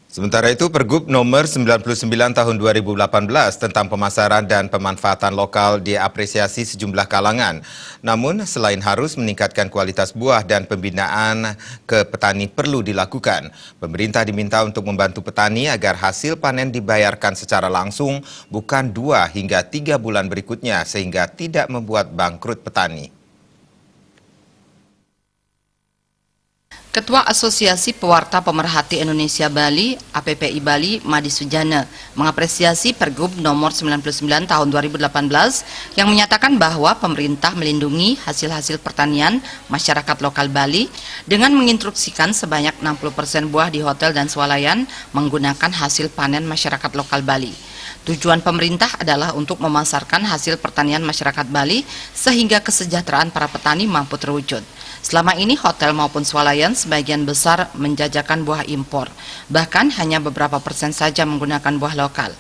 Sementara itu, Pergub nomor 99 tahun 2018 tentang pemasaran dan pemanfaatan lokal diapresiasi sejumlah kalangan. Namun, selain harus meningkatkan kualitas buah dan pembinaan ke petani perlu dilakukan, pemerintah diminta untuk membantu petani agar hasil panen dibayarkan secara langsung, bukan 2 hingga 3 bulan berikutnya, sehingga tidak membuat bangkrut petani. Ketua Asosiasi Pewarta Pemerhati Indonesia Bali, APPI Bali, Madi Sujana, mengapresiasi Pergub nomor 99 tahun 2018 yang menyatakan bahwa pemerintah melindungi hasil-hasil pertanian masyarakat lokal Bali dengan menginstruksikan sebanyak 60% buah di hotel dan swalayan menggunakan hasil panen masyarakat lokal Bali. Tujuan pemerintah adalah untuk memasarkan hasil pertanian masyarakat Bali sehingga kesejahteraan para petani mampu terwujud. Selama ini hotel maupun swalayan sebagian besar menjajakan buah impor, bahkan hanya beberapa persen saja menggunakan buah lokal.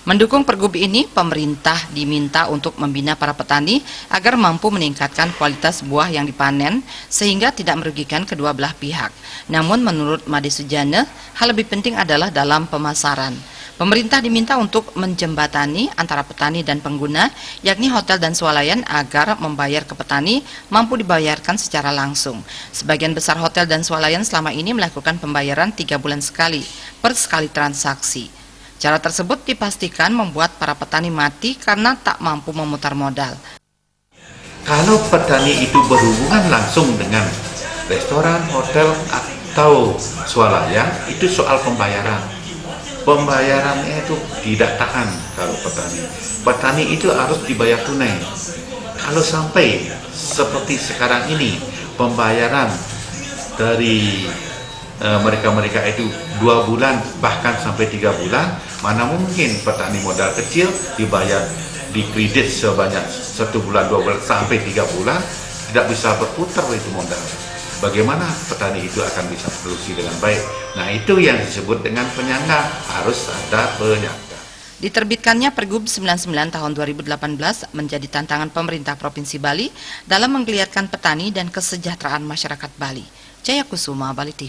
Mendukung Pergub ini, pemerintah diminta untuk membina para petani agar mampu meningkatkan kualitas buah yang dipanen sehingga tidak merugikan kedua belah pihak. Namun menurut Madi Sujana, hal lebih penting adalah dalam pemasaran. Pemerintah diminta untuk menjembatani antara petani dan pengguna, yakni hotel dan swalayan agar membayar ke petani mampu dibayarkan secara langsung. Sebagian besar hotel dan swalayan selama ini melakukan pembayaran 3 bulan sekali per sekali transaksi. Cara tersebut dipastikan membuat para petani mati karena tak mampu memutar modal. Kalau petani itu berhubungan langsung dengan restoran, hotel, atau swalayan, itu soal pembayaran. Pembayarannya itu tidak tahan kalau petani. Petani itu harus dibayar tunai. Kalau sampai seperti sekarang ini, pembayaran dari mereka-mereka itu 2 bulan bahkan sampai 3 bulan, mana mungkin petani modal kecil dibayar di kredit sebanyak 1 bulan, 2 bulan sampai 3 bulan, tidak bisa berputar itu modal. Bagaimana petani itu akan bisa produksi dengan baik? Nah, itu yang disebut dengan penyangga, harus ada penyangga. Diterbitkannya Pergub 99 tahun 2018 menjadi tantangan pemerintah Provinsi Bali dalam menggeliatkan petani dan kesejahteraan masyarakat Bali. Jaya Kusuma, Bali TV.